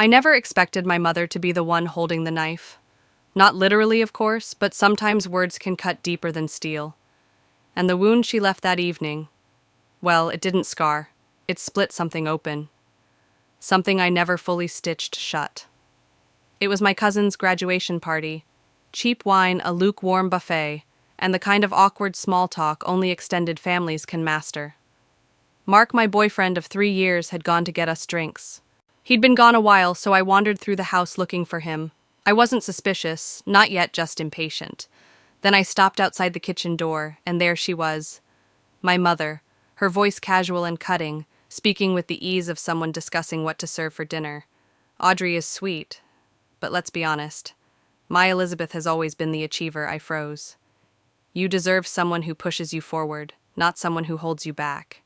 I never expected my mother to be the one holding the knife. Not literally, of course, but sometimes words can cut deeper than steel. And the wound she left that evening, well, it didn't scar. It split something open. Something I never fully stitched shut. It was my cousin's graduation party. Cheap wine, a lukewarm buffet, and the kind of awkward small talk only extended families can master. Mark, my boyfriend of 3 years, had gone to get us drinks. He'd been gone a while, so I wandered through the house looking for him. I wasn't suspicious, not yet, just impatient. Then I stopped outside the kitchen door, and there she was. My mother, her voice casual and cutting, speaking with the ease of someone discussing what to serve for dinner. Audrey is sweet, but let's be honest. My Elizabeth has always been the achiever. I froze. You deserve someone who pushes you forward, not someone who holds you back.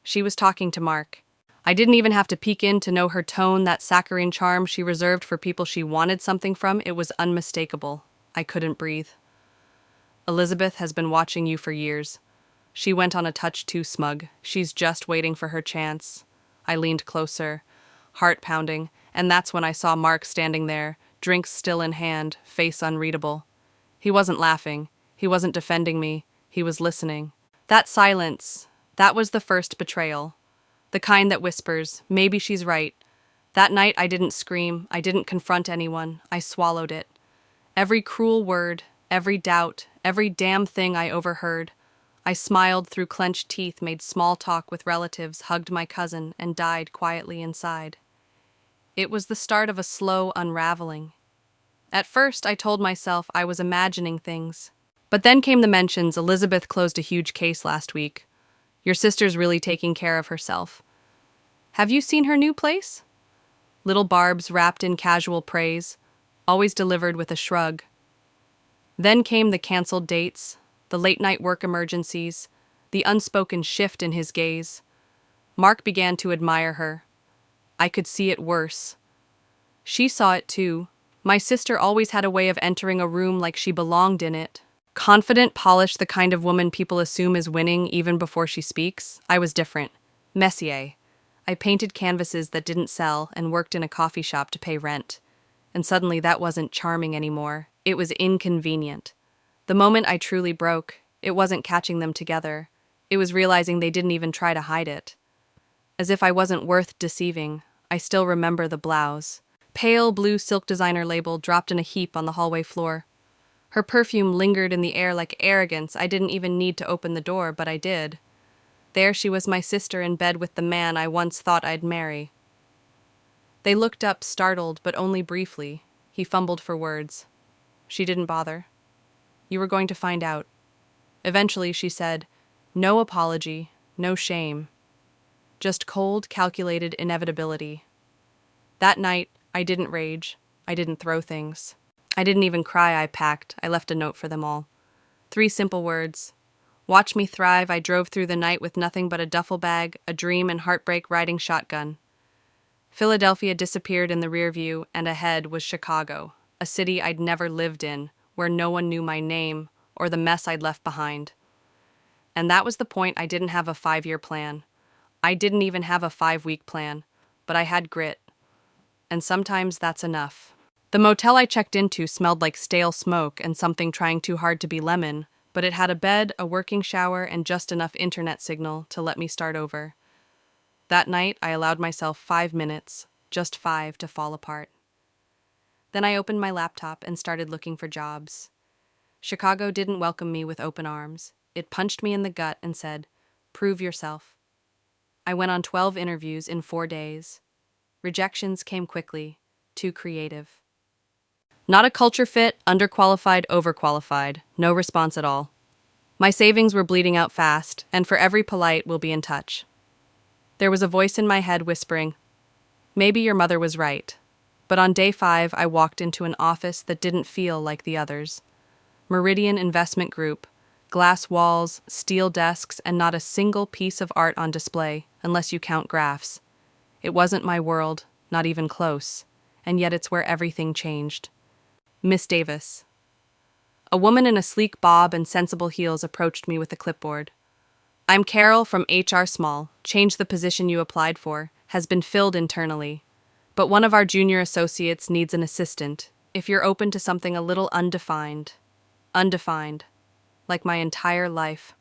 She was talking to Mark. I didn't even have to peek in to know her tone, that saccharine charm she reserved for people she wanted something from. It was unmistakable. I couldn't breathe. Elizabeth has been watching you for years. She went on a touch too smug. She's just waiting for her chance. I leaned closer, heart pounding, and that's when I saw Mark standing there, drinks still in hand, face unreadable. He wasn't laughing. He wasn't defending me. He was listening. That silence, that was the first betrayal. The kind that whispers, maybe she's right. That night I didn't scream. I didn't confront anyone. I swallowed it. Every cruel word, every doubt, every damn thing I overheard. I smiled through clenched teeth, made small talk with relatives, hugged my cousin, and died quietly inside. It was the start of a slow unraveling. At first, I told myself I was imagining things. But then came the mentions. Elizabeth closed a huge case last week. Your sister's really taking care of herself. Have you seen her new place? Little barbs wrapped in casual praise, always delivered with a shrug. Then came the canceled dates, the late-night work emergencies, the unspoken shift in his gaze. Mark began to admire her. I could see it worse. She saw it too. My sister always had a way of entering a room like she belonged in it. Confident, polished, the kind of woman people assume is winning even before she speaks. I was different. Messier. I painted canvases that didn't sell and worked in a coffee shop to pay rent. And suddenly that wasn't charming anymore. It was inconvenient. The moment I truly broke, it wasn't catching them together. It was realizing they didn't even try to hide it. As if I wasn't worth deceiving, I still remember the blouse. Pale blue silk designer label dropped in a heap on the hallway floor. Her perfume lingered in the air like arrogance. I didn't even need to open the door, but I did. There she was, my sister, in bed with the man I once thought I'd marry. They looked up, startled, but only briefly. He fumbled for words. She didn't bother. You were going to find out. Eventually, she said, no apology, no shame. Just cold, calculated inevitability. That night, I didn't rage. I didn't throw things. I didn't even cry. I packed. I left a note for them all. 3 simple words. Watch me thrive. I drove through the night with nothing but a duffel bag, a dream, and heartbreak riding shotgun. Philadelphia disappeared in the rear view, and ahead was Chicago, a city I'd never lived in, where no one knew my name or the mess I'd left behind. And that was the point. I didn't have a 5-year plan. I didn't even have a 5-week plan, but I had grit. And sometimes that's enough. The motel I checked into smelled like stale smoke and something trying too hard to be lemon, but it had a bed, a working shower, and just enough internet signal to let me start over. That night, I allowed myself 5 minutes, just 5, to fall apart. Then I opened my laptop and started looking for jobs. Chicago didn't welcome me with open arms. It punched me in the gut and said, "Prove yourself." I went on 12 interviews in 4 days. Rejections came quickly, too creative. Not a culture fit, underqualified, overqualified, no response at all. My savings were bleeding out fast, and for every polite, "we'll be in touch." There was a voice in my head whispering, "Maybe your mother was right." But on day 5, I walked into an office that didn't feel like the others. Meridian Investment Group, glass walls, steel desks, and not a single piece of art on display, unless you count graphs. It wasn't my world, not even close, and yet it's where everything changed. Miss Davis. A woman in a sleek bob and sensible heels approached me with a clipboard. "I'm Carol from HR Small. Change the position you applied for. Has been filled internally. But one of our junior associates needs an assistant, if you're open to something a little undefined. Undefined. Like my entire life.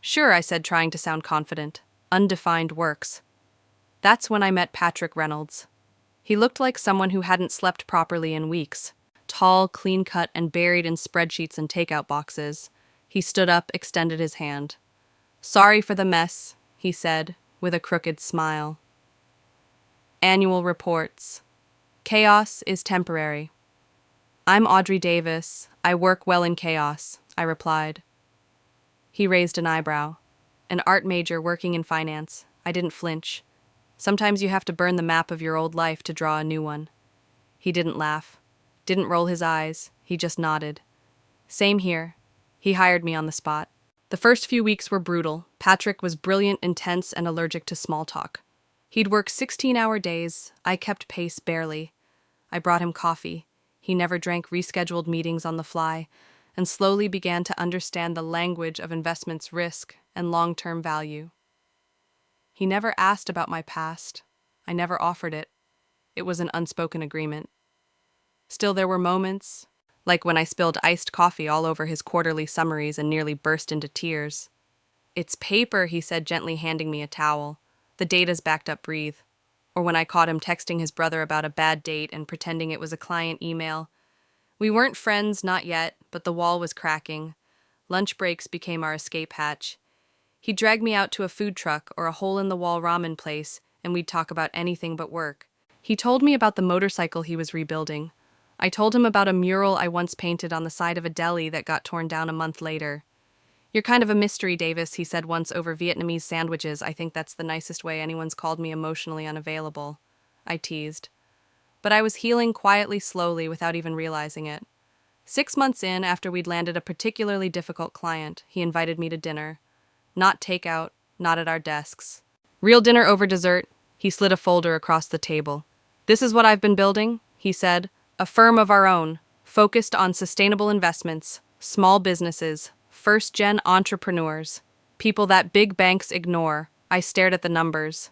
Sure, I said, trying to sound confident. Undefined works. That's when I met Patrick Reynolds. He looked like someone who hadn't slept properly in weeks. Tall, clean-cut, and buried in spreadsheets and takeout boxes. He stood up, extended his hand. "Sorry for the mess," he said, with a crooked smile. Annual reports. Chaos is temporary. "I'm Audrey Davis. I work well in chaos," I replied. He raised an eyebrow. An art major working in finance. I didn't flinch. Sometimes you have to burn the map of your old life to draw a new one. He didn't laugh. Didn't roll his eyes. He just nodded. Same here. He hired me on the spot. The first few weeks were brutal. Patrick was brilliant, intense, and allergic to small talk. He'd work 16-hour days. I kept pace barely. I brought him coffee. He never drank rescheduled meetings on the fly, and slowly began to understand the language of investments, risk, and long-term value. He never asked about my past. I never offered it. It was an unspoken agreement. Still, there were moments, like when I spilled iced coffee all over his quarterly summaries and nearly burst into tears. "It's paper," he said, gently handing me a towel. "The data's backed up, breathe." Or when I caught him texting his brother about a bad date and pretending it was a client email. We weren't friends, not yet, but the wall was cracking. Lunch breaks became our escape hatch. He'd drag me out to a food truck or a hole-in-the-wall ramen place, and we'd talk about anything but work. He told me about the motorcycle he was rebuilding. I told him about a mural I once painted on the side of a deli that got torn down a month later. "You're kind of a mystery, Davis," he said once over Vietnamese sandwiches. "I think that's the nicest way anyone's called me emotionally unavailable," I teased. But I was healing quietly, slowly, without even realizing it. 6 months in, after we'd landed a particularly difficult client, he invited me to dinner. Not takeout, not at our desks. Real dinner over dessert. He slid a folder across the table. "This is what I've been building," he said. "A firm of our own, focused on sustainable investments, small businesses, first-gen entrepreneurs, people that big banks ignore." I stared at the numbers,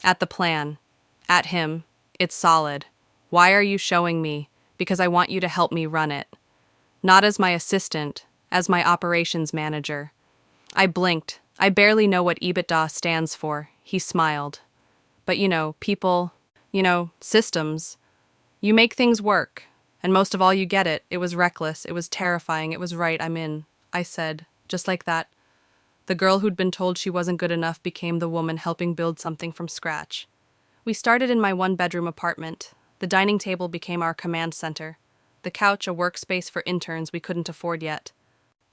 at the plan, at him. "It's solid. Why are you showing me?" "Because I want you to help me run it. Not as my assistant, as my operations manager." I blinked. "I barely know what EBITDA stands for." He smiled. "But people, systems. You make things work. And most of all, you get it. It was reckless. It was terrifying. It was right. I'm in," I said, just like that. The girl who'd been told she wasn't good enough became the woman helping build something from scratch. We started in my one-bedroom apartment. The dining table became our command center. The couch, a workspace for interns we couldn't afford yet.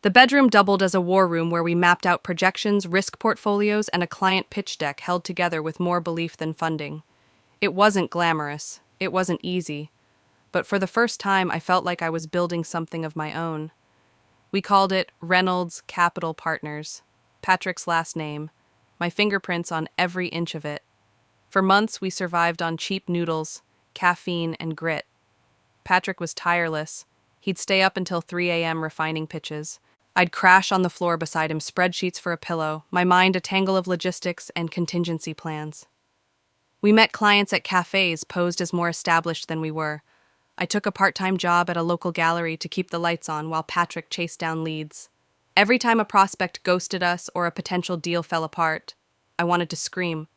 The bedroom doubled as a war room where we mapped out projections, risk portfolios, and a client pitch deck held together with more belief than funding. It wasn't glamorous. It wasn't easy. But for the first time, I felt like I was building something of my own. We called it Reynolds Capital Partners, Patrick's last name, my fingerprints on every inch of it. For months, we survived on cheap noodles, caffeine, and grit. Patrick was tireless. He'd stay up until 3 a.m. refining pitches. I'd crash on the floor beside him, spreadsheets for a pillow, my mind a tangle of logistics and contingency plans. We met clients at cafes posed as more established than we were. I took a part-time job at a local gallery to keep the lights on while Patrick chased down leads. Every time a prospect ghosted us or a potential deal fell apart, I wanted to scream.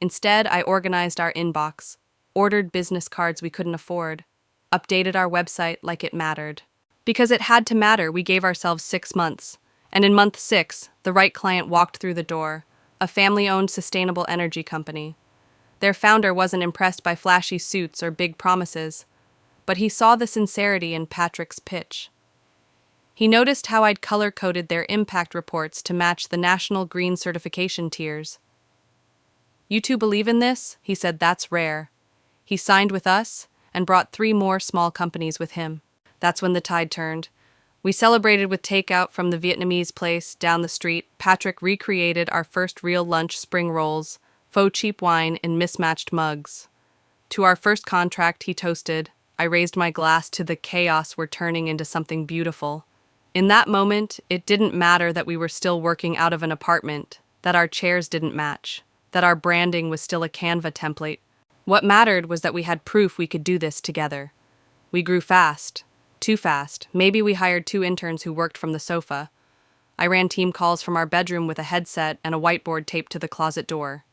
Instead, I organized our inbox, ordered business cards we couldn't afford, updated our website like it mattered. Because it had to matter, we gave ourselves 6 months. And in month 6, the right client walked through the door, a family-owned sustainable energy company. Their founder wasn't impressed by flashy suits or big promises, but he saw the sincerity in Patrick's pitch. He noticed how I'd color-coded their impact reports to match the National Green Certification tiers. "You two believe in this?" He said. "That's rare." He signed with us and brought 3 more small companies with him. That's when the tide turned. We celebrated with takeout from the Vietnamese place down the street. Patrick recreated our first real lunch, spring rolls, faux cheap wine in mismatched mugs. To our first contract, he toasted. I raised my glass to the chaos we're turning into something beautiful. In that moment, it didn't matter that we were still working out of an apartment, that our chairs didn't match, that our branding was still a Canva template. What mattered was that we had proof we could do this together. We grew fast. Too fast. Maybe we hired 2 interns who worked from the sofa. I ran team calls from our bedroom with a headset and a whiteboard taped to the closet door.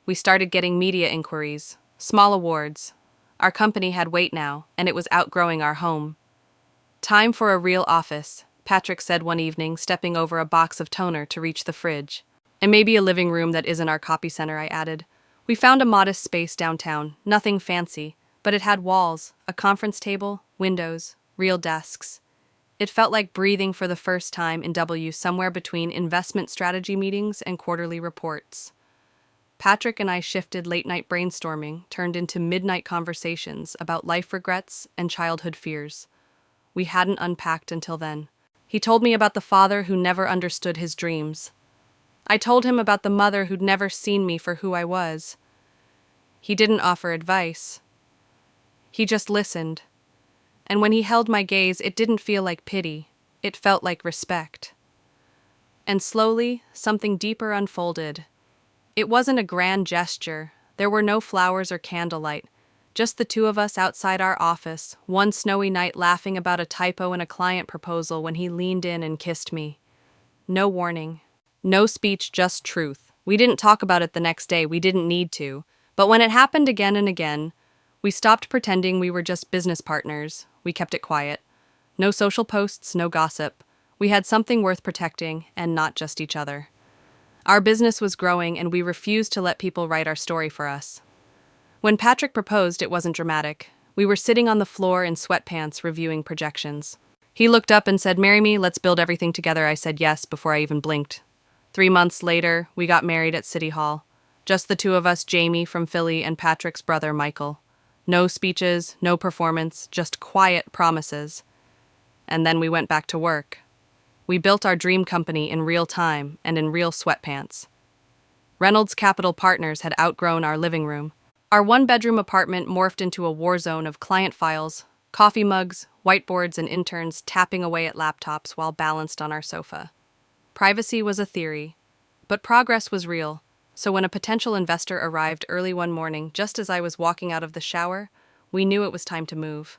We started getting media inquiries, small awards. Our company had weight now, and it was outgrowing our home. Time for a real office, Patrick said one evening, stepping over a box of toner to reach the fridge. And maybe a living room that isn't our copy center, I added. We found a modest space downtown, nothing fancy, but it had walls, a conference table, windows, real desks. It felt like breathing for the first time in W somewhere between investment strategy meetings and quarterly reports. Patrick and I shifted late-night brainstorming, turned into midnight conversations about life regrets and childhood fears. We hadn't unpacked until then. He told me about the father who never understood his dreams. I told him about the mother who'd never seen me for who I was. He didn't offer advice. He just listened. And when he held my gaze, it didn't feel like pity. It felt like respect. And slowly, something deeper unfolded. It wasn't a grand gesture. There were no flowers or candlelight. Just the two of us outside our office, one snowy night laughing about a typo in a client proposal when he leaned in and kissed me. No warning. No speech, just truth. We didn't talk about it the next day, we didn't need to. But when it happened again and again, we stopped pretending we were just business partners. We kept it quiet. No social posts, no gossip. We had something worth protecting, and not just each other. Our business was growing, and we refused to let people write our story for us. When Patrick proposed, it wasn't dramatic. We were sitting on the floor in sweatpants reviewing projections. He looked up and said, "Marry me, let's build everything together." I said yes before I even blinked. 3 months later, we got married at City Hall. Just the two of us, Jamie from Philly and Patrick's brother, Michael. No speeches, no performance, just quiet promises. And then we went back to work. We built our dream company in real time and in real sweatpants. Reynolds Capital Partners had outgrown our living room. Our one-bedroom apartment morphed into a war zone of client files, coffee mugs, whiteboards, and interns tapping away at laptops while balanced on our sofa. Privacy was a theory, but progress was real. So when a potential investor arrived early one morning, just as I was walking out of the shower, we knew it was time to move.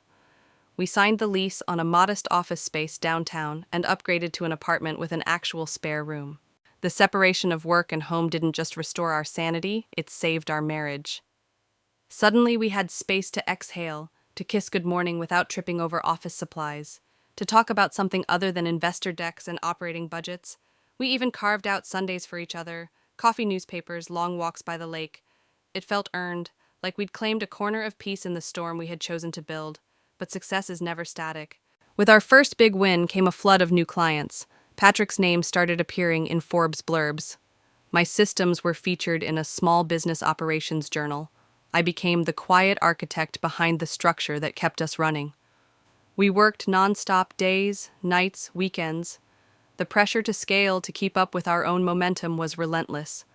We signed the lease on a modest office space downtown and upgraded to an apartment with an actual spare room. The separation of work and home didn't just restore our sanity, it saved our marriage. Suddenly we had space to exhale, to kiss goodmorning without tripping over office supplies, to talk about something other than investor decks and operating budgets. We even carved out Sundays for each other, coffee newspapers, long walks by the lake. It felt earned, like we'd claimed a corner of peace in the storm we had chosen to build. But success is never static. With our first big win came a flood of new clients. Patrick's name started appearing in Forbes blurbs. My systems were featured in a small business operations journal. I became the quiet architect behind the structure that kept us running. We worked nonstop days, nights, weekends. The pressure to scale to keep up with our own momentum was relentless.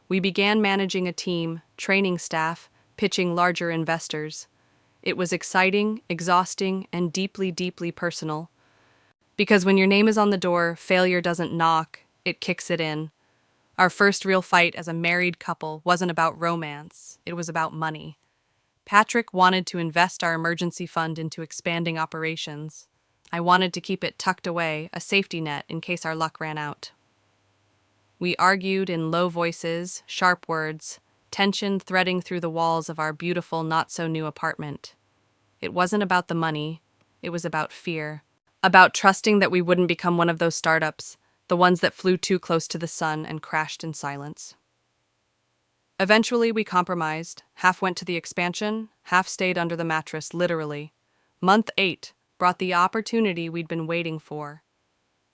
We began managing a team, training staff, pitching larger investors. It was exciting, exhausting, and deeply, deeply personal. Because when your name is on the door, failure doesn't knock, it kicks it in. Our first real fight as a married couple wasn't about romance, it was about money. Patrick wanted to invest our emergency fund into expanding operations. I wanted to keep it tucked away, a safety net in case our luck ran out. We argued in low voices, sharp words, tension threading through the walls of our beautiful, not-so-new apartment. It wasn't about the money, it was about fear. About trusting that we wouldn't become one of those startups, the ones that flew too close to the sun and crashed in silence. Eventually, we compromised. Half went to the expansion, half stayed under the mattress, literally. Month 8 brought the opportunity we'd been waiting for.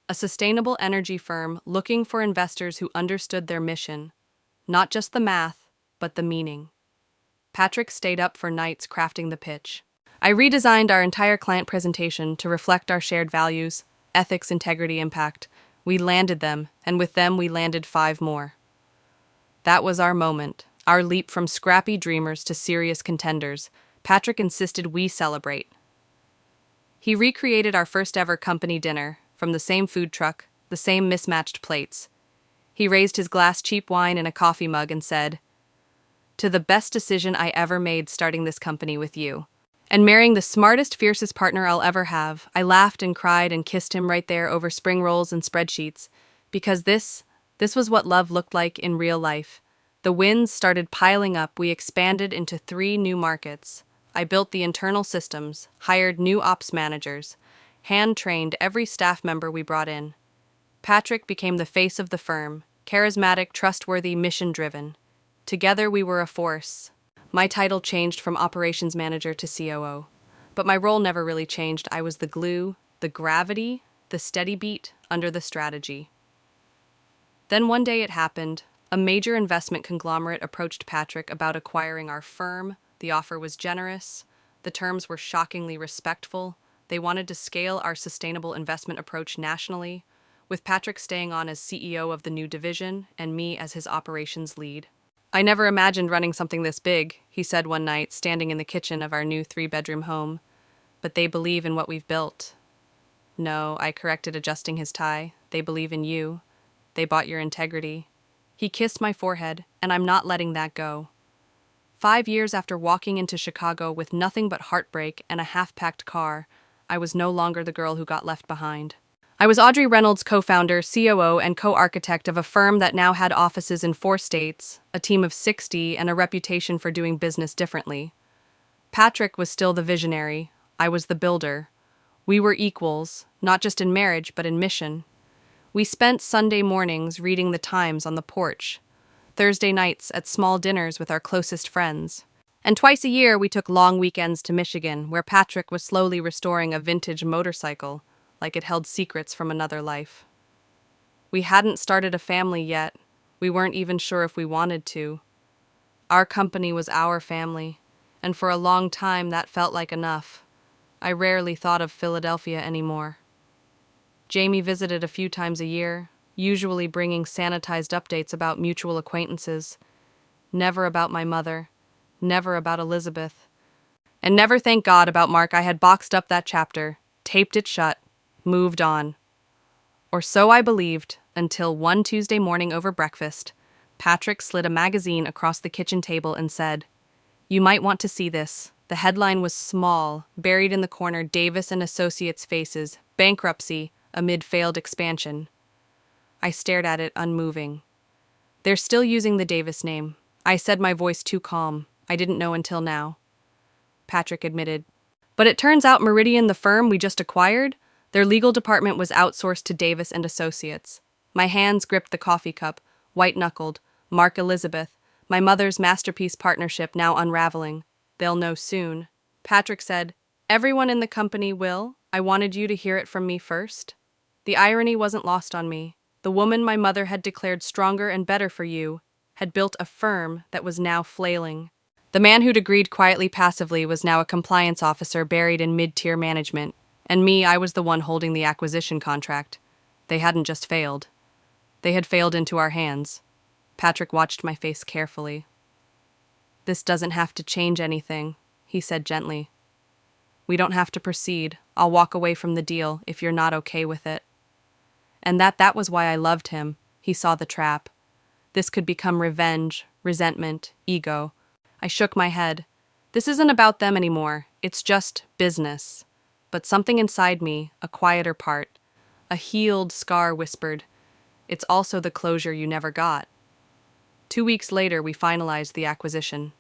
A sustainable energy firm looking for investors who understood their mission. Not just the math, but the meaning. Patrick stayed up for nights crafting the pitch. I redesigned our entire client presentation to reflect our shared values, ethics, integrity, impact. We landed them, and with them we landed 5 more. That was our moment, our leap from scrappy dreamers to serious contenders. Patrick insisted we celebrate. He recreated our first ever company dinner, from the same food truck, the same mismatched plates. He raised his glass cheap wine in a coffee mug and said, to the best decision I ever made starting this company with you. And marrying the smartest, fiercest partner I'll ever have. I laughed and cried and kissed him right there over spring rolls and spreadsheets. Because this was what love looked like in real life. The wins started piling up. We expanded into 3 new markets. I built the internal systems, hired new ops managers, hand-trained every staff member we brought in. Patrick became the face of the firm, charismatic, trustworthy, mission-driven. Together we were a force. My title changed from operations manager to COO. But my role never really changed. I was the glue, the gravity, the steady beat under the strategy. Then one day it happened. A major investment conglomerate approached Patrick about acquiring our firm. The offer was generous. The terms were shockingly respectful. They wanted to scale our sustainable investment approach nationally, with Patrick staying on as CEO of the new division and me as his operations lead. I never imagined running something this big, he said one night, standing in the kitchen of our new 3-bedroom home. But they believe in what we've built. No, I corrected, adjusting his tie. They believe in you. They bought your integrity. He kissed my forehead, and I'm not letting that go. 5 years after walking into Chicago with nothing but heartbreak and a half-packed car, I was no longer the girl who got left behind. I was Audrey Reynolds, co-founder, COO, and co-architect of a firm that now had offices in 4 states, a team of 60, and a reputation for doing business differently. Patrick was still the visionary. I was the builder. We were equals, not just in marriage, but in mission. We spent Sunday mornings reading the Times on the porch, Thursday nights at small dinners with our closest friends, and twice a year we took long weekends to Michigan, where Patrick was slowly restoring a vintage motorcycle, like it held secrets from another life. We hadn't started a family yet. We weren't even sure if we wanted to. Our company was our family, and for a long time that felt like enough. I rarely thought of Philadelphia anymore. Jamie visited a few times a year, usually bringing sanitized updates about mutual acquaintances. Never about my mother. Never about Elizabeth. And never, thank God, about Mark. I had boxed up that chapter, taped it shut, moved on. Or so I believed, until one Tuesday morning over breakfast, Patrick slid a magazine across the kitchen table and said, "You might want to see this." The headline was small, buried in the corner, Davis and Associates faces, bankruptcy amid failed expansion. I stared at it, unmoving. They're still using the Davis name. I said, my voice too calm. I didn't know until now. Patrick admitted. But it turns out Meridian, the firm we just acquired, their legal department was outsourced to Davis and Associates. My hands gripped the coffee cup, white-knuckled. Mark Elizabeth, my mother's masterpiece partnership now unraveling. They'll know soon. Patrick said, "Everyone in the company will. I wanted you to hear it from me first." The irony wasn't lost on me. The woman my mother had declared stronger and better for you had built a firm that was now flailing. The man who'd agreed quietly, passively, was now a compliance officer buried in mid-tier management. And me, I was the one holding the acquisition contract. They hadn't just failed. They had failed into our hands. Patrick watched my face carefully. "This doesn't have to change anything," he said gently. "We don't have to proceed. I'll walk away from the deal if you're not okay with it." And that was why I loved him. He saw the trap. This could become revenge, resentment, ego. I shook my head. This isn't about them anymore. It's just business. But something inside me, a quieter part, a healed scar, whispered, "It's also the closure you never got." 2 weeks later, we finalized the acquisition.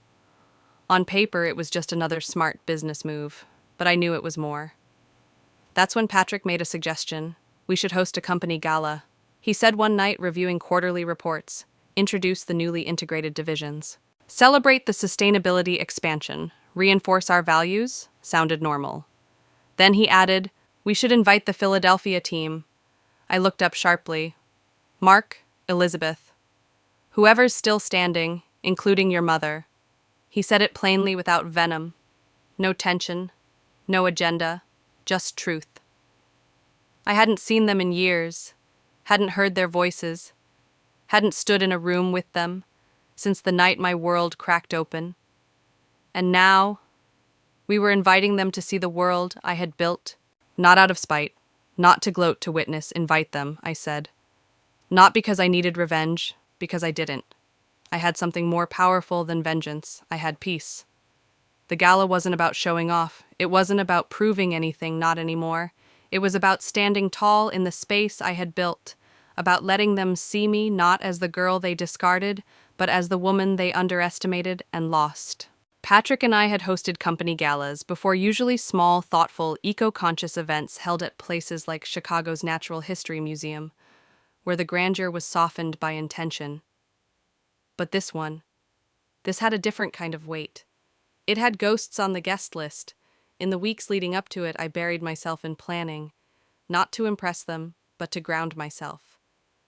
On paper, it was just another smart business move, but I knew it was more. That's when Patrick made a suggestion. We should host a company gala. He said one night, reviewing quarterly reports, introduce the newly integrated divisions. Celebrate the sustainability expansion, reinforce our values, sounded normal. Then he added, we should invite the Philadelphia team. I looked up sharply. Mark, Elizabeth. Whoever's still standing, including your mother. He said it plainly, without venom. No tension, no agenda, just truth. I hadn't seen them in years, hadn't heard their voices, hadn't stood in a room with them since the night my world cracked open. And now, we were inviting them to see the world I had built, not out of spite, not to gloat, to witness. Invite them, I said. Not because I needed revenge, because I didn't. I had something more powerful than vengeance. I had peace. The gala wasn't about showing off. It wasn't about proving anything, not anymore. It was about standing tall in the space I had built, about letting them see me not as the girl they discarded, but as the woman they underestimated and lost. Patrick and I had hosted company galas before, usually small, thoughtful, eco-conscious events held at places like Chicago's Natural History Museum, where the grandeur was softened by intention. But this had a different kind of weight. It had ghosts on the guest list. In the weeks leading up to it, I buried myself in planning, not to impress them, but to ground myself.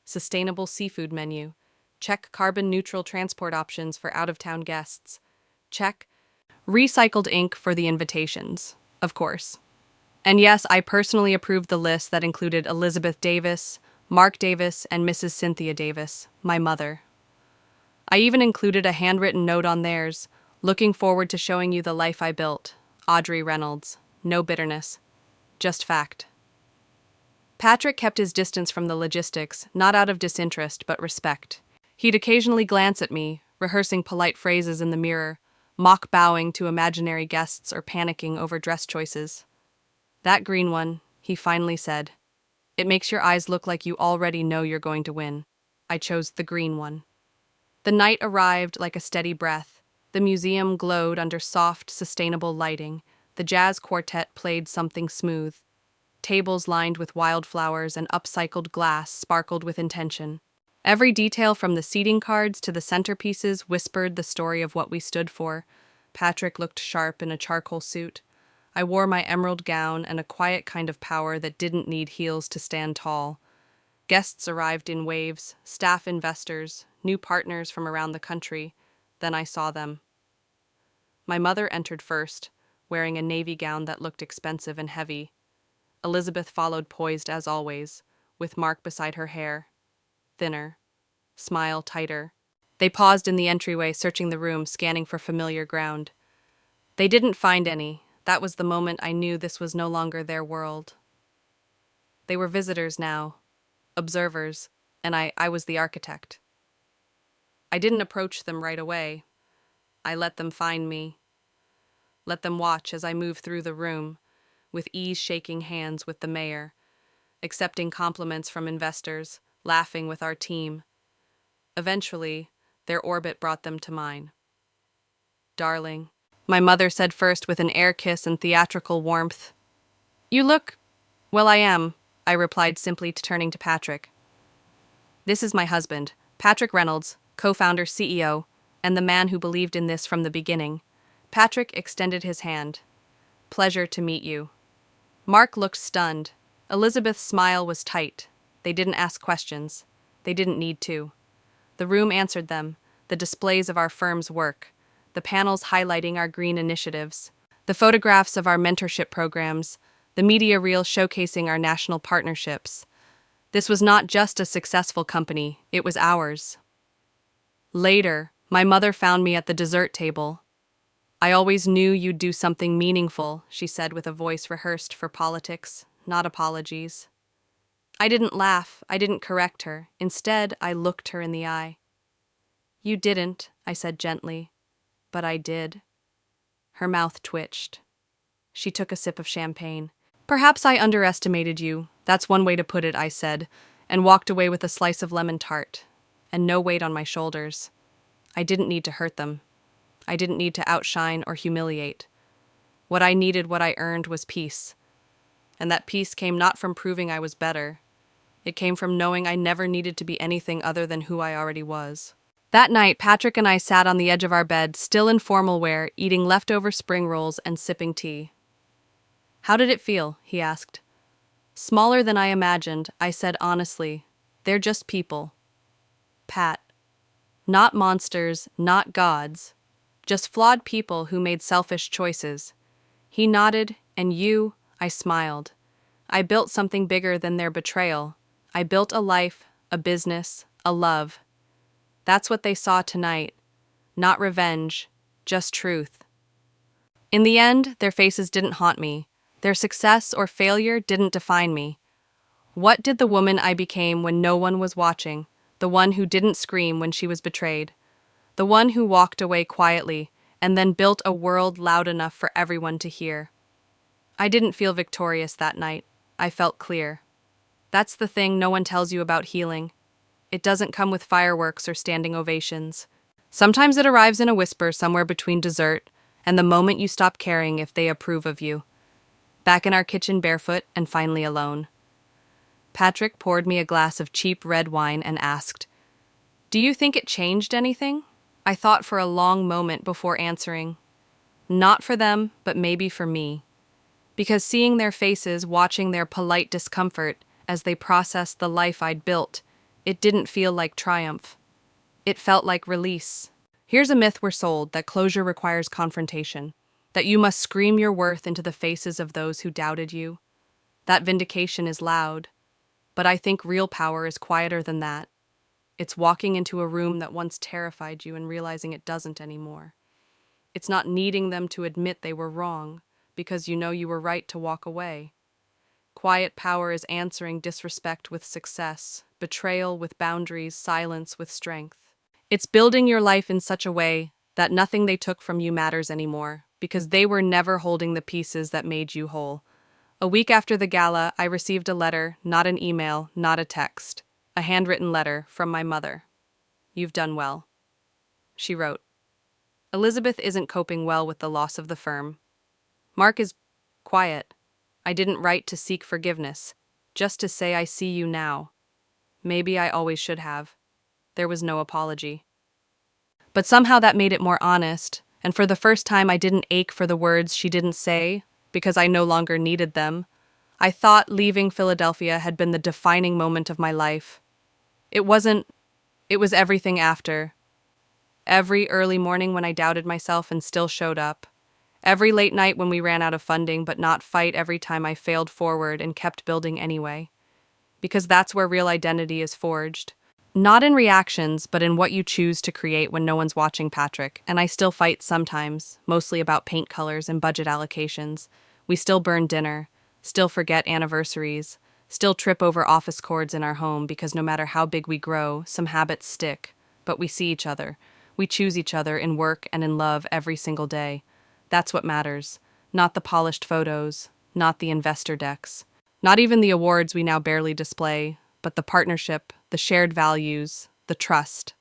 Sustainable seafood menu. Check carbon-neutral transport options for out-of-town guests. Check recycled ink for the invitations, of course. And yes, I personally approved the list that included Elizabeth Davis, Mark Davis, and Mrs. Cynthia Davis, my mother. I even included a handwritten note on theirs, looking forward to showing you the life I built. Audrey Reynolds. No bitterness. Just fact. Patrick kept his distance from the logistics, not out of disinterest, but respect. He'd occasionally glance at me, rehearsing polite phrases in the mirror, mock bowing to imaginary guests or panicking over dress choices. "That green one," he finally said. "It makes your eyes look like you already know you're going to win." I chose the green one. The night arrived like a steady breath. The museum glowed under soft, sustainable lighting. The jazz quartet played something smooth. Tables lined with wildflowers and upcycled glass sparkled with intention. Every detail from the seating cards to the centerpieces whispered the story of what we stood for. Patrick looked sharp in a charcoal suit. I wore my emerald gown and a quiet kind of power that didn't need heels to stand tall. Guests arrived in waves, staff investors, new partners from around the country. Then I saw them. My mother entered first, wearing a navy gown that looked expensive and heavy. Elizabeth followed, poised as always, with Mark beside her, hair thinner, smile tighter. They paused in the entryway, searching the room, scanning for familiar ground. They didn't find any. That was the moment I knew this was no longer their world. They were visitors now, observers, and I was the architect. I didn't approach them right away. I let them find me. Let them watch as I moved through the room, with ease shaking hands with the mayor, accepting compliments from investors, laughing with our team. Eventually, their orbit brought them to mine. "Darling," my mother said first with an air kiss and theatrical warmth. "You look—" "Well, I am," I replied simply, turning to Patrick. "This is my husband, Patrick Reynolds, co-founder, CEO, and the man who believed in this from the beginning." Patrick extended his hand. "Pleasure to meet you." Mark looked stunned. Elizabeth's smile was tight. They didn't ask questions. They didn't need to. The room answered them, the displays of our firm's work, the panels highlighting our green initiatives, the photographs of our mentorship programs, the media reel showcasing our national partnerships. This was not just a successful company, it was ours. Later, my mother found me at the dessert table. "I always knew you'd do something meaningful," she said with a voice rehearsed for politics, not apologies. I didn't laugh, I didn't correct her. Instead, I looked her in the eye. "You didn't," I said gently. "But I did." Her mouth twitched. She took a sip of champagne. "Perhaps I underestimated you. That's one way to put it," I said, and walked away with a slice of lemon tart, and no weight on my shoulders. I didn't need to hurt them. I didn't need to outshine or humiliate. What I needed, what I earned, was peace. And that peace came not from proving I was better. It came from knowing I never needed to be anything other than who I already was. That night, Patrick and I sat on the edge of our bed, still in formal wear, eating leftover spring rolls and sipping tea. "How did it feel?" he asked. "Smaller than I imagined," I said honestly. "They're just people." "Pat. Not monsters, not gods. Just flawed people who made selfish choices." He nodded, and "you," I smiled. "I built something bigger than their betrayal. I built a life, a business, a love." That's what they saw tonight. Not revenge, just truth. In the end, their faces didn't haunt me. Their success or failure didn't define me. What did the woman I became when no one was watching? The one who didn't scream when she was betrayed. the one who walked away quietly and then built a world loud enough for everyone to hear. I didn't feel victorious that night. I felt clear. That's the thing no one tells you about healing. It doesn't come with fireworks or standing ovations. Sometimes it arrives in a whisper somewhere between dessert and the moment you stop caring if they approve of you. Back in our kitchen barefoot and finally alone. Patrick poured me a glass of cheap red wine and asked, "Do you think it changed anything?" I thought for a long moment before answering. Not for them, but maybe for me. Because seeing their faces, watching their polite discomfort as they processed the life I'd built, it didn't feel like triumph. It felt like release. Here's a myth we're sold, that closure requires confrontation, that you must scream your worth into the faces of those who doubted you. That vindication is loud, but I think real power is quieter than that. It's walking into a room that once terrified you and realizing it doesn't anymore. It's not needing them to admit they were wrong, because you know you were right to walk away. Quiet power is answering disrespect with success, betrayal with boundaries, silence with strength. It's building your life in such a way that nothing they took from you matters anymore, because they were never holding the pieces that made you whole. A week after the gala, I received a letter, not an email, not a text, a handwritten letter from my mother. "You've done well," she wrote. "Elizabeth isn't coping well with the loss of the firm. Mark is quiet. I didn't write to seek forgiveness, just to say I see you now. Maybe I always should have. There was no apology." But somehow that made it more honest, and for the first time I didn't ache for the words she didn't say, because I no longer needed them. I thought leaving Philadelphia had been the defining moment of my life. It wasn't. It was everything after. Every early morning when I doubted myself and still showed up. Every late night when we ran out of funding but not fight every time I failed forward and kept building anyway. Because that's where real identity is forged. Not in reactions, but in what you choose to create when no one's watching, Patrick. And I still fight sometimes, mostly about paint colors and budget allocations. We still burn dinner, still forget anniversaries, still trip over office cords in our home because no matter how big we grow, some habits stick. But we see each other. We choose each other in work and in love every single day. That's what matters. Not the polished photos, not the investor decks, not even the awards we now barely display, but the partnership, the shared values, the trust.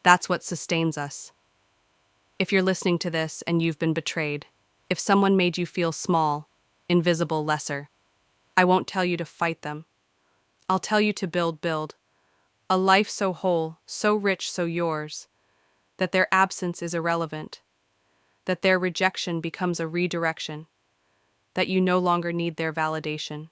That's what sustains us. If you're listening to this and you've been betrayed, if someone made you feel small, invisible, lesser, I won't tell you to fight them. I'll tell you to build. A life so whole, so rich, so yours, that their absence is irrelevant, that their rejection becomes a redirection, that you no longer need their validation,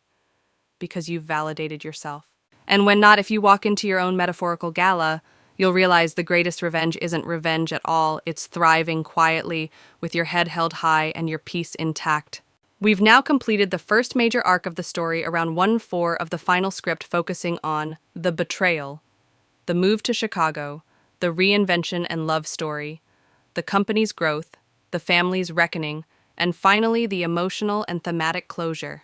because you've validated yourself. And when not, if you walk into your own metaphorical gala, you'll realize the greatest revenge isn't revenge at all. It's thriving quietly, with your head held high and your peace intact. We've now completed the first major arc of the story, around 1/4 of the final script, focusing on the betrayal, the move to Chicago, the reinvention and love story, the company's growth, the family's reckoning, and finally the emotional and thematic closure.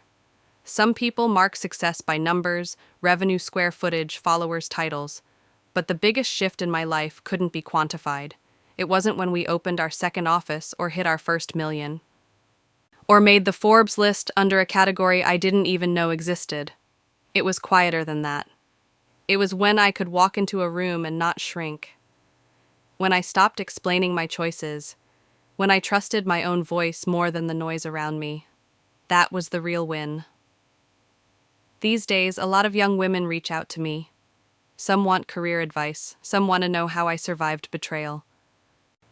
Some people mark success by numbers, revenue, square footage, followers, titles. But the biggest shift in my life couldn't be quantified. It wasn't when we opened our second office or hit our first million, or made the Forbes list under a category I didn't even know existed. It was quieter than that. It was when I could walk into a room and not shrink. When I stopped explaining my choices. When I trusted my own voice more than the noise around me. That was the real win. These days, a lot of young women reach out to me. Some want career advice. Some want to know how I survived betrayal.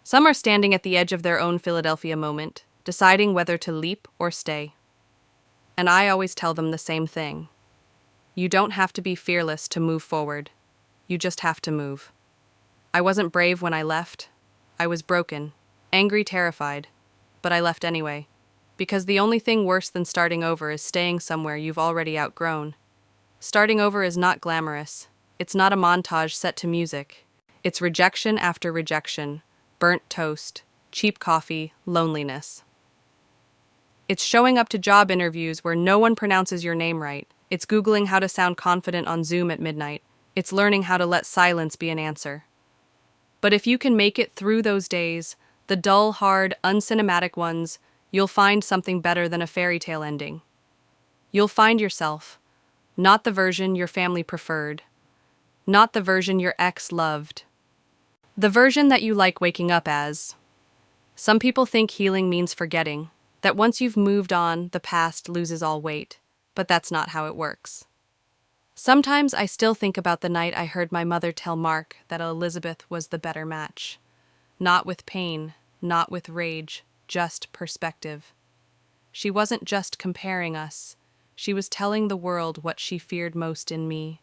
Some are standing at the edge of their own Philadelphia moment, deciding whether to leap or stay. And I always tell them the same thing. You don't have to be fearless to move forward. You just have to move. I wasn't brave when I left. I was broken, angry, terrified. But I left anyway. Because the only thing worse than starting over is staying somewhere you've already outgrown. Starting over is not glamorous. It's not a montage set to music. It's rejection after rejection, burnt toast, cheap coffee, loneliness. It's showing up to job interviews where no one pronounces your name right. It's Googling how to sound confident on Zoom at midnight. It's learning how to let silence be an answer. But if you can make it through those days, the dull, hard, uncinematic ones, you'll find something better than a fairy tale ending. You'll find yourself, not the version your family preferred, not the version your ex loved, the version that you like waking up as. Some people think healing means forgetting, that once you've moved on, the past loses all weight, but that's not how it works. Sometimes I still think about the night I heard my mother tell Mark that Elizabeth was the better match. Not with pain, not with rage, just perspective. She wasn't just comparing us. She was telling the world what she feared most in me: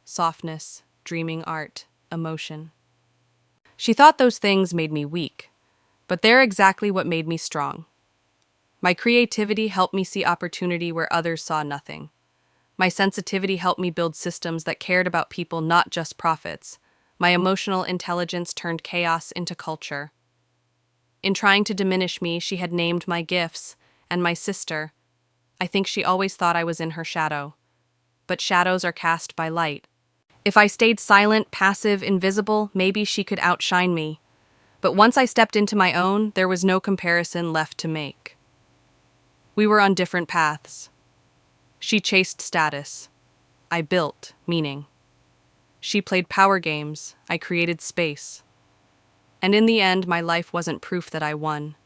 softness, dreaming art, emotion. She thought those things made me weak, but they're exactly what made me strong. My creativity helped me see opportunity where others saw nothing. My sensitivity helped me build systems that cared about people, not just profits. My emotional intelligence turned chaos into culture. In trying to diminish me, she had named my gifts, and my sister. I think she always thought I was in her shadow. But shadows are cast by light. If I stayed silent, passive, invisible, maybe she could outshine me. But once I stepped into my own, there was no comparison left to make. We were on different paths. She chased status. I built meaning. She played power games. I created space. And in the end, my life wasn't proof that I won.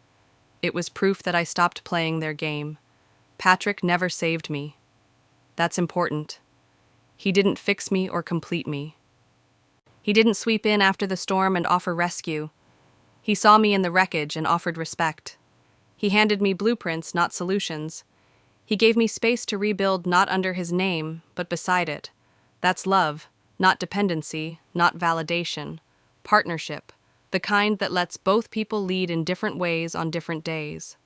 It was proof that I stopped playing their game. Patrick never saved me. That's important. He didn't fix me or complete me. He didn't sweep in after the storm and offer rescue. He saw me in the wreckage and offered respect. He handed me blueprints, not solutions. He gave me space to rebuild, not under his name, but beside it. That's love, not dependency, not validation. Partnership, the kind that lets both people lead in different ways on different days.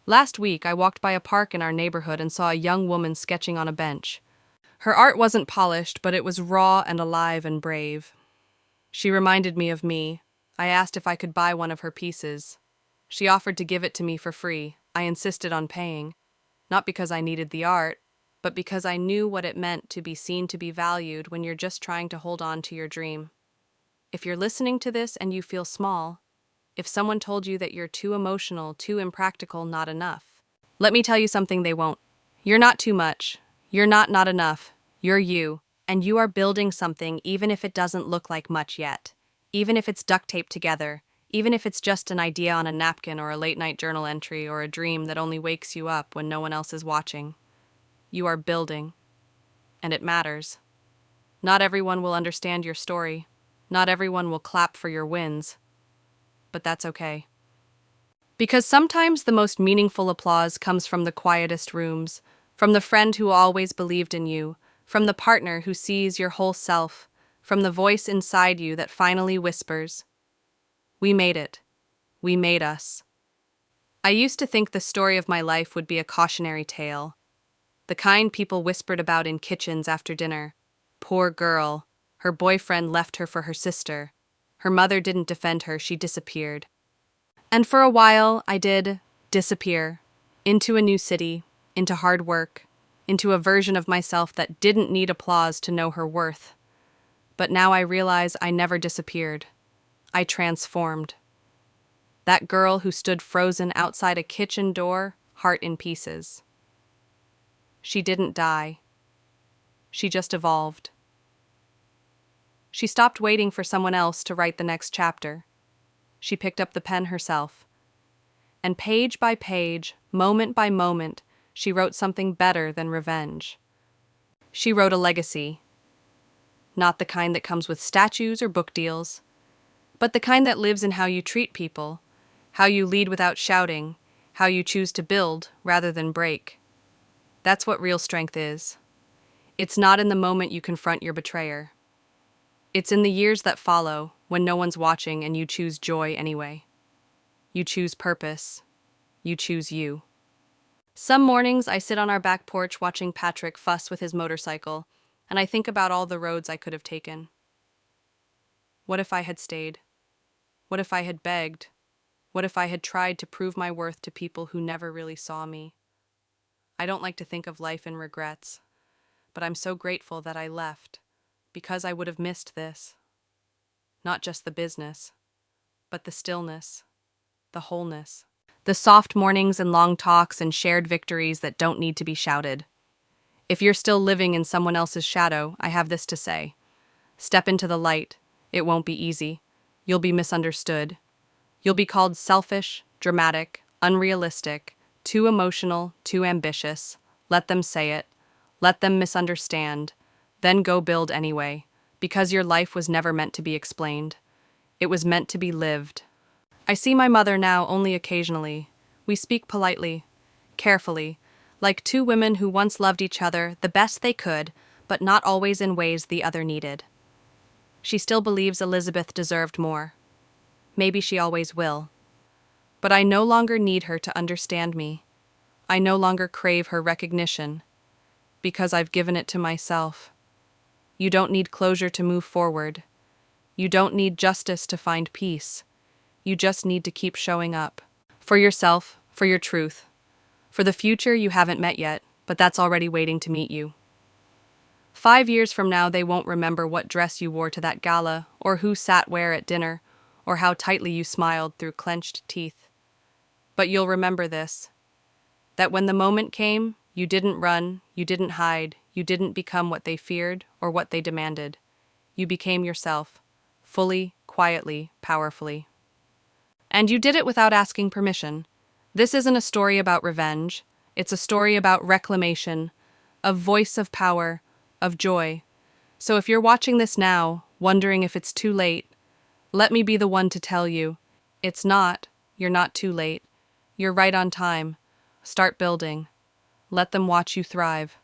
Last week, I walked by a park in our neighborhood and saw a young woman sketching on a bench. Her art wasn't polished, but it was raw and alive and brave. She reminded me of me. I asked if I could buy one of her pieces. She offered to give it to me for free. I insisted on paying. Not because I needed the art, but because I knew what it meant to be seen, to be valued when you're just trying to hold on to your dream. If you're listening to this and you feel small, if someone told you that you're too emotional, too impractical, not enough, let me tell you something they won't. You're not too much. You're not enough. You're you, and you are building something even if it doesn't look like much yet. Even if it's duct taped together, even if it's just an idea on a napkin or a late-night journal entry or a dream that only wakes you up when no one else is watching. You are building, and it matters. Not everyone will understand your story. Not everyone will clap for your wins. But that's okay. Because sometimes the most meaningful applause comes from the quietest rooms, from the friend who always believed in you, from the partner who sees your whole self, from the voice inside you that finally whispers, "We made it. We made us." I used to think the story of my life would be a cautionary tale, the kind people whispered about in kitchens after dinner. Poor girl. Her boyfriend left her for her sister. Her mother didn't defend her, she disappeared. And for a while, I did disappear. Into a new city, into hard work, into a version of myself that didn't need applause to know her worth. But now I realize I never disappeared. I transformed. That girl who stood frozen outside a kitchen door, heart in pieces. She didn't die. She just evolved. She stopped waiting for someone else to write the next chapter. She picked up the pen herself. And page by page, moment by moment, she wrote something better than revenge. She wrote a legacy. Not the kind that comes with statues or book deals, but the kind that lives in how you treat people, how you lead without shouting, how you choose to build rather than break. That's what real strength is. It's not in the moment you confront your betrayer. It's in the years that follow, when no one's watching and you choose joy anyway. You choose purpose. You choose you. Some mornings I sit on our back porch watching Patrick fuss with his motorcycle, and I think about all the roads I could have taken. What if I had stayed? What if I had begged? What if I had tried to prove my worth to people who never really saw me? I don't like to think of life in regrets, but I'm so grateful that I left, because I would have missed this. not just the business, but the stillness, the wholeness. The soft mornings and long talks and shared victories that don't need to be shouted. If you're still living in someone else's shadow, I have this to say. Step into the light. It won't be easy. You'll be misunderstood. You'll be called selfish, dramatic, unrealistic, too emotional, too ambitious. Let them say it. Let them misunderstand. Then go build anyway, because your life was never meant to be explained. It was meant to be lived. I see my mother now only occasionally. We speak politely, carefully, like two women who once loved each other the best they could, but not always in ways the other needed. She still believes Elizabeth deserved more. Maybe she always will. But I no longer need her to understand me. I no longer crave her recognition, because I've given it to myself. You don't need closure to move forward. You don't need justice to find peace. You just need to keep showing up. For yourself, for your truth. For the future you haven't met yet, but that's already waiting to meet you. 5 years from now they won't remember what dress you wore to that gala, or who sat where at dinner, or how tightly you smiled through clenched teeth. But you'll remember this, that when the moment came, you didn't run, you didn't hide, you didn't become what they feared or what they demanded. You became yourself, fully, quietly, powerfully. And you did it without asking permission. This isn't a story about revenge. It's a story about reclamation, a voice of power, of joy. So if you're watching this now, wondering if it's too late, let me be the one to tell you, it's not. You're not too late. You're right on time. Start building. Let them watch you thrive.